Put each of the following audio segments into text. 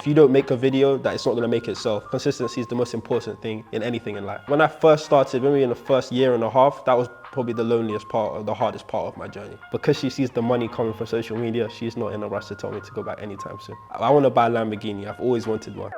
If you don't make a video, that it's not gonna make itself. Consistency is the most important thing in anything in life. When I first started, maybe in the first year and a half, that was probably the loneliest part or the hardest part of my journey. Because she sees the money coming from social media, she's not in a rush to tell me to go back anytime soon. I wanna buy a Lamborghini, I've always wanted one.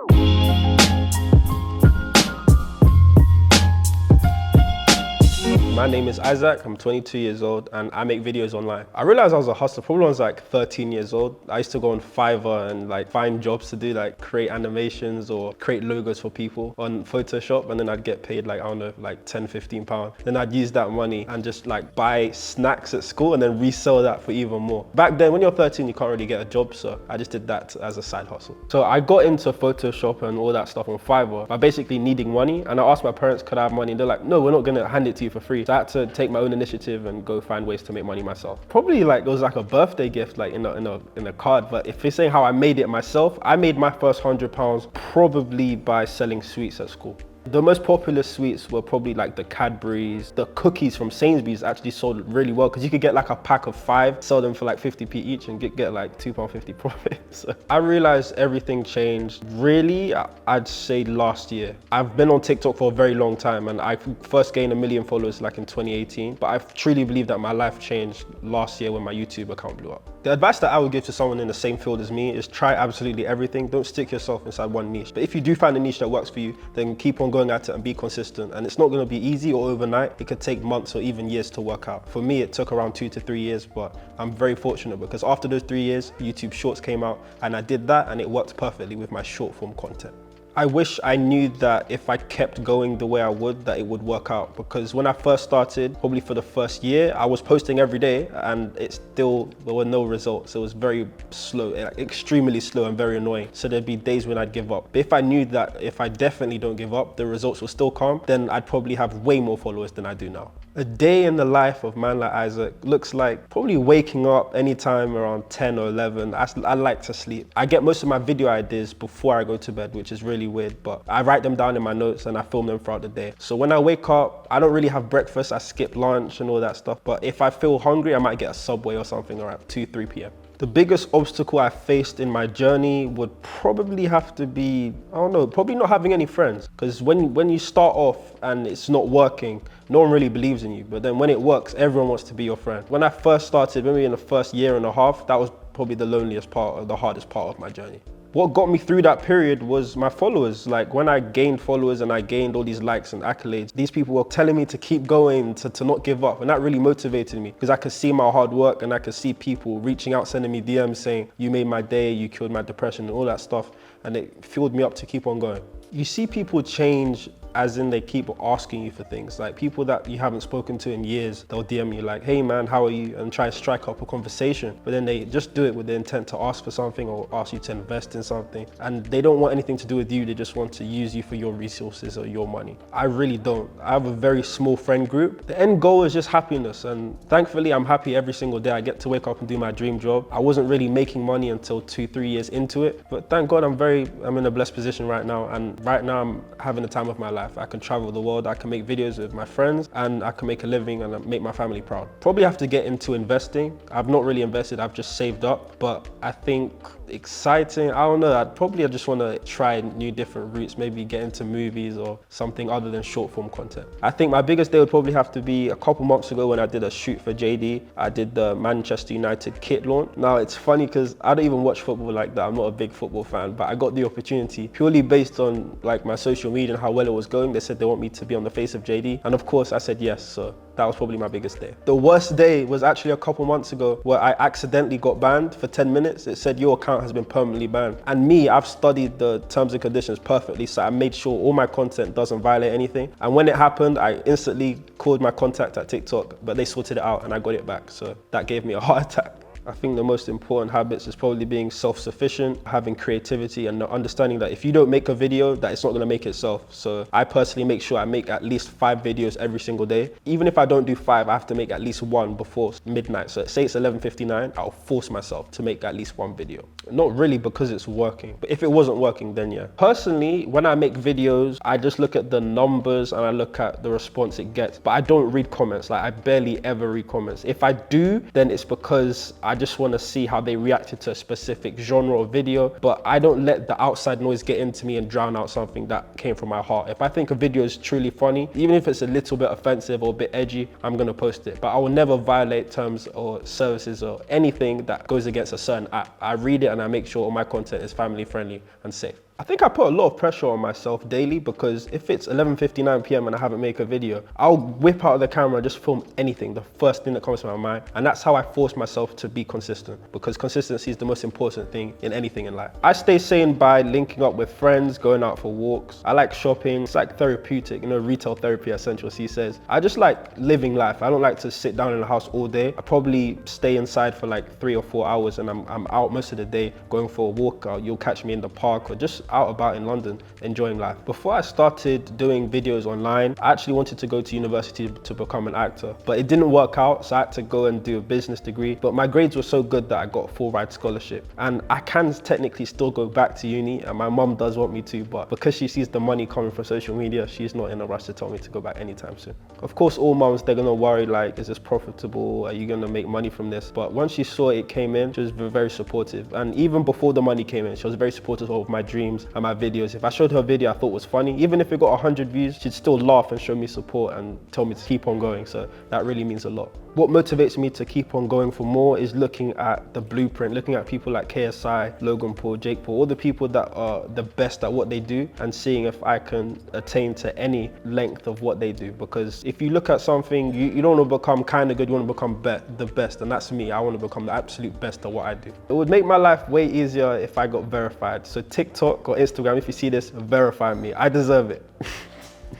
My name is Isaac, I'm 22 years old and I make videos online. I realized I was a hustler probably when I was like 13 years old. I used to go on Fiverr and like find jobs to do, like create animations or create logos for people on Photoshop, and then I'd get paid like, I don't know, like 10, 15 pounds. Then I'd use that money and just like buy snacks at school and then resell that for even more. Back then, when you're 13, you can't really get a job, so I just did that as a side hustle. So I got into Photoshop and all that stuff on Fiverr by basically needing money, and I asked my parents, could I have money? And they're like, no, we're not gonna hand it to you for free. So I had to take my own initiative and go find ways to make money myself. Probably like it was like a birthday gift, like in a card. But if you're saying how I made it myself, I made my first £100 probably by selling sweets at school. The most popular sweets were probably like the Cadbury's. The cookies from Sainsbury's actually sold really well because you could get like a pack of 5, sell them for like 50p each and get like £2.50 profit. So I realized everything changed really, I'd say last year. I've been on TikTok for a very long time and I first gained 1 million followers like in 2018, but I truly believe that my life changed last year when my YouTube account blew up. The advice that I would give to someone in the same field as me is try absolutely everything. Don't stick yourself inside one niche. But if you do find a niche that works for you, then keep on going at it and be consistent. And it's not going to be easy or overnight. It could take months or even years to work out. For me, it took around 2 to 3 years, but I'm very fortunate because after those 3 years, YouTube Shorts came out and I did that and it worked perfectly with my short form content. I wish I knew that if I kept going the way I would, that it would work out. Because when I first started, probably for the first year, I was posting every day and there were no results. It was very slow, extremely slow and very annoying. So there'd be days when I'd give up. But if I knew that if I definitely don't give up, the results will still come, then I'd probably have way more followers than I do now. A day in the life of ManLikeIsaac looks like probably waking up anytime around 10 or 11. I like to sleep. I get most of my video ideas before I go to bed, which is really weird, but I write them down in my notes and I film them throughout the day. So when I wake up, I don't really have breakfast, I skip lunch and all that stuff. But if I feel hungry, I might get a Subway or something around 2, 3 p.m. The biggest obstacle I faced in my journey would probably have to be, I don't know, probably not having any friends. Because when you start off and it's not working, no one really believes in you. But then when it works, everyone wants to be your friend. When I first started, maybe in the first year and a half, that was probably the loneliest part or the hardest part of my journey. What got me through that period was my followers. Like when I gained followers and I gained all these likes and accolades, these people were telling me to keep going, to not give up. And that really motivated me because I could see my hard work and I could see people reaching out, sending me DMs saying, you made my day, you killed my depression and all that stuff. And it fueled me up to keep on going. You see people change as in they keep asking you for things. Like people that you haven't spoken to in years, they'll DM you like, hey man, how are you? And try to strike up a conversation. But then they just do it with the intent to ask for something or ask you to invest in something. And they don't want anything to do with you. They just want to use you for your resources or your money. I really don't. I have a very small friend group. The end goal is just happiness. And thankfully, I'm happy every single day. I get to wake up and do my dream job. I wasn't really making money until 2, 3 years into it. But thank God I'm in a blessed position right now. And right now I'm having the time of my life. I can travel the world, I can make videos with my friends, and I can make a living and make my family proud. Probably have to get into investing. I've not really invested, I've just saved up, but I think exciting, I don't know, I just want to try new different routes, maybe get into movies or something other than short form content. I think my biggest day would probably have to be a couple months ago when I did a shoot for JD. I did the Manchester United kit launch. Now it's funny because I don't even watch football like that. I'm not a big football fan, but I got the opportunity purely based on like my social media and how well it was going. They said they want me to be on the face of JD. And of course I said yes, so that was probably my biggest day. The worst day was actually a couple months ago where I accidentally got banned for 10 minutes. It said your account has been permanently banned. And me, I've studied the terms and conditions perfectly, so I made sure all my content doesn't violate anything. And when it happened, I instantly called my contact at TikTok, but they sorted it out and I got it back. So that gave me a heart attack. I think the most important habits is probably being self-sufficient, having creativity and understanding that if you don't make a video, that it's not gonna make itself. So I personally make sure I make at least 5 videos every single day. Even if I don't do 5, I have to make at least 1 before midnight. So say it's 11:59, I'll force myself to make at least 1 video. Not really because it's working, but if it wasn't working, then yeah. Personally, when I make videos, I just look at the numbers and I look at the response it gets, but I don't read comments. Like I barely ever read comments. If I do, then it's because I just want to see how they reacted to a specific genre or video, but I don't let the outside noise get into me and drown out something that came from my heart. If I think a video is truly funny, even if it's a little bit offensive or a bit edgy, I'm gonna post it. But I will never violate terms or services or anything that goes against a certain app. I read it and I make sure all my content is family friendly and safe. I think I put a lot of pressure on myself daily, because if it's 11:59 p.m. and I haven't made a video, I'll whip out the camera and just film anything, the first thing that comes to my mind. And that's how I force myself to be consistent, because consistency is the most important thing in anything in life. I stay sane by linking up with friends, going out for walks. I like shopping. It's like therapeutic, you know, retail therapy, as Central C says. I just like living life. I don't like to sit down in the house all day. I probably stay inside for like 3 or 4 hours, and I'm out most of the day going for a walk. You'll catch me in the park or just out about in London enjoying life. Before I started doing videos online, I actually wanted to go to university to become an actor, but it didn't work out, so I had to go and do a business degree. But my grades were so good that I got a full ride scholarship, and I can technically still go back to uni, and my mum does want me to, but because she sees the money coming from social media, she's not in a rush to tell me to go back anytime soon. Of course, all mums, they're gonna worry like, is this profitable? Are you gonna make money from this? But once she saw it came in, she was very supportive. And even before the money came in, she was very supportive of my dreams and my videos. If I showed her a video I thought was funny, even if it got 100 views, she'd still laugh and show me support and tell me to keep on going. So that really means a lot. What motivates me to keep on going for more is looking at the blueprint, looking at people like KSI, Logan Paul, Jake Paul, all the people that are the best at what they do, and seeing if I can attain to any length of what they do. Because if you look at something, you don't want to become kind of good, you want to become the best, and that's me. I want to become the absolute best at what I do. It would make my life way easier if I got verified. So TikTok or Instagram, if you see this, verify me. I deserve it.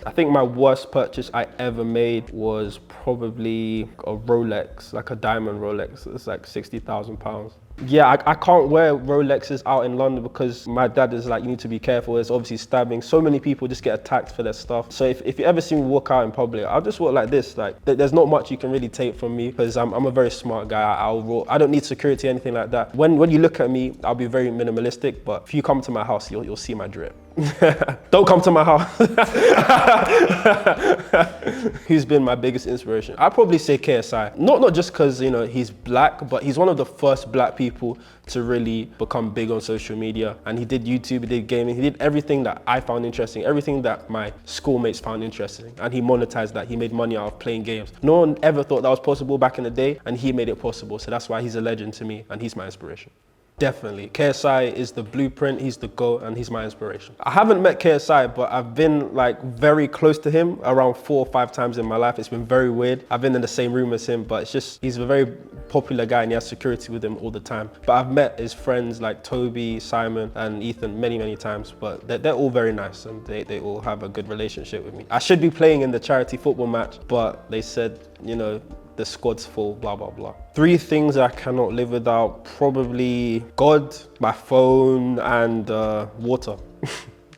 I think my worst purchase I ever made was probably a Rolex, like a diamond Rolex. It's like £60,000. Yeah, I can't wear Rolexes out in London because my dad is like, you need to be careful. There's obviously stabbing. So many people just get attacked for their stuff. So if you ever see me walk out in public, I'll just walk like this. Like there's not much you can really take from me, because I'm a very smart guy. I don't need security, anything like that. When you look at me, I'll be very minimalistic. But if you come to my house, you'll see my drip. Don't come to my house. Who's been my biggest inspiration? I'd probably say KSI. Not just because, you know, he's black, but he's one of the first black people to really become big on social media. And he did YouTube, he did gaming, he did everything that I found interesting, everything that my schoolmates found interesting. And he monetized that. He made money out of playing games. No one ever thought that was possible back in the day, and he made it possible. So that's why he's a legend to me, and he's my inspiration. Definitely. KSI is the blueprint, he's the GOAT, and he's my inspiration. I haven't met KSI, but I've been like very close to him around 4 or 5 times in my life. It's been very weird. I've been in the same room as him, but it's just, he's a very popular guy and he has security with him all the time. But I've met his friends like Toby, Simon, and Ethan many times, but they're all very nice and they all have a good relationship with me. I should be playing in the charity football match, but they said, you know, the squad's full, blah, blah, blah. 3 things I cannot live without, probably God, my phone, and water.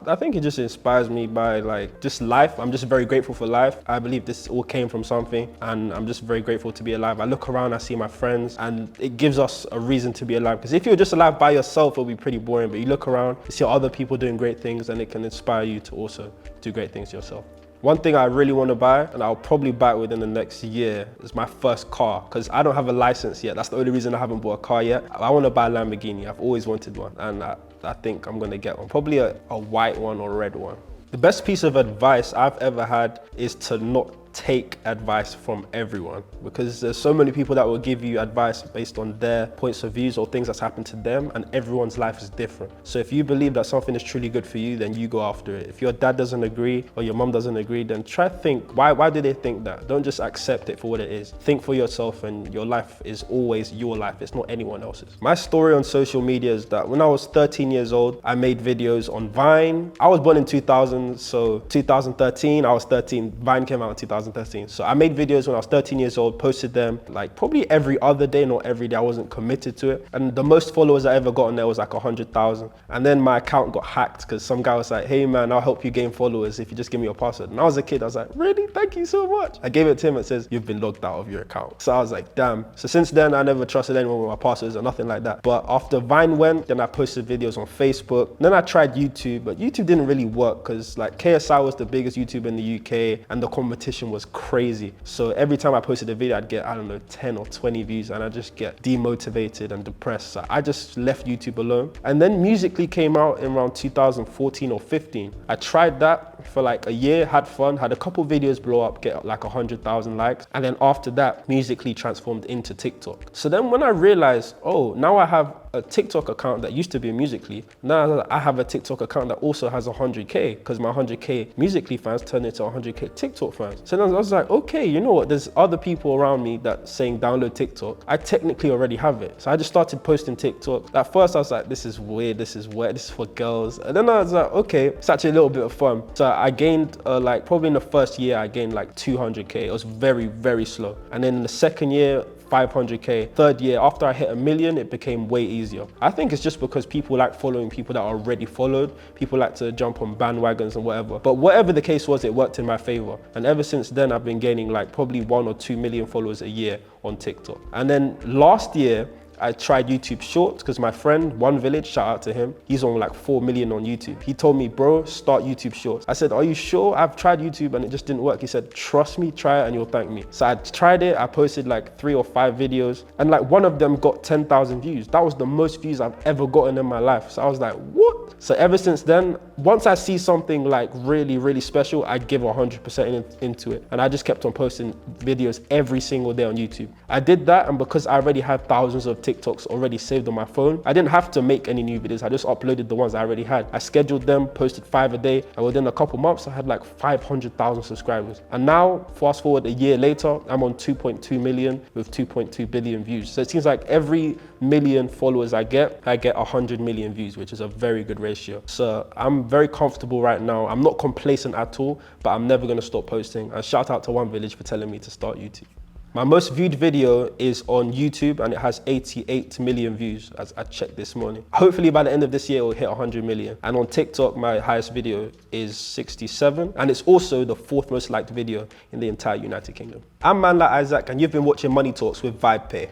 I think it just inspires me by like just life. I'm just very grateful for life. I believe this all came from something, and I'm just very grateful to be alive. I look around, I see my friends, and it gives us a reason to be alive. Because if you're just alive by yourself, it'll be pretty boring. But you look around, you see other people doing great things, and it can inspire you to also do great things yourself. One thing I really want to buy, and I'll probably buy it within the next year, is my first car, because I don't have a license yet. That's the only reason I haven't bought a car yet. I want to buy a Lamborghini. I've always wanted one, and I think I'm going to get one. Probably a white one or a red one. The best piece of advice I've ever had is to not take advice from everyone, because there's so many people that will give you advice based on their points of views or things that's happened to them, and everyone's life is different. So if you believe that something is truly good for you, then you go after it. If your dad doesn't agree or your mom doesn't agree, then try to think, why do they think that? Don't just accept it for what it is. Think for yourself, and your life is always your life. It's not anyone else's. My story on social media is that when I was 13 years old, I made videos on Vine. I was born in 2000, so 2013, I was 13. Vine came out in 2013. So I made videos when I was 13 years old, posted them like probably every other day, not every day. I wasn't committed to it. And the most followers I ever got on there was like 100,000. And then my account got hacked because some guy was like, hey man, I'll help you gain followers if you just give me your password. And I was a kid, I was like, really? Thank you so much. I gave it to him, it says, you've been logged out of your account. So I was like, damn. So since then, I never trusted anyone with my passwords or nothing like that. But after Vine went, then I posted videos on Facebook. Then I tried YouTube, but YouTube didn't really work because like KSI was the biggest YouTuber in the UK and the competition was crazy. So every time I posted a video, I'd get, I don't know, 10 or 20 views, and I just get demotivated and depressed. So I just left YouTube alone. And then Musical.ly came out in around 2014 or 15. I tried that for like a year, had fun, had a couple videos blow up, get like 100,000 likes. And then after that, Musical.ly transformed into TikTok. So then when I realized, oh, now I have a TikTok account that used to be a Musical.ly, now I have a TikTok account that also has 100K, because my 100K Musical.ly fans turned into 100K TikTok fans. So then I was like, okay, you know what? There's other people around me that saying download TikTok. I technically already have it. So I just started posting TikTok. At first I was like, this is weird, this is wet, this is for girls. And then I was like, okay, it's actually a little bit of fun. So I gained like probably in the first year, I gained like 200K. It was very, very slow. And then in the second year, 500K. Third year, after I hit 1 million, it became way easier. I think it's just because people like following people that are already followed. People like to jump on bandwagons and whatever. But whatever the case was, it worked in my favor. And ever since then, I've been gaining like probably 1 or 2 million followers a year on TikTok. And then last year, I tried YouTube Shorts because my friend, One Village, shout out to him, he's on like 4 million on YouTube. He told me, bro, start YouTube Shorts. I said, are you sure? I've tried YouTube and it just didn't work. He said, trust me, try it and you'll thank me. So I tried it. I posted like 3 or 5 videos and like one of them got 10,000 views. That was the most views I've ever gotten in my life. So I was like, what? So ever since then, once I see something like really, really special, I give 100% into it. And I just kept on posting videos every single day on YouTube. I did that, and because I already had thousands of TikToks already saved on my phone, I didn't have to make any new videos. I just uploaded the ones I already had. I scheduled them, posted 5 a day, and within a couple months, I had like 500,000 subscribers. And now, fast forward a year later, I'm on 2.2 million with 2.2 billion views. So it seems like every million followers I get 100 million views, which is a very good ratio. So I'm very comfortable right now. I'm not complacent at all, but I'm never gonna stop posting. And shout out to One Village for telling me to start YouTube. My most viewed video is on YouTube and it has 88 million views as I checked this morning. Hopefully by the end of this year, it will hit 100 million. And on TikTok, my highest video is 67. And it's also the 4th most liked video in the entire United Kingdom. I'm ManLikeIsaac and you've been watching Money Talks with VibePay.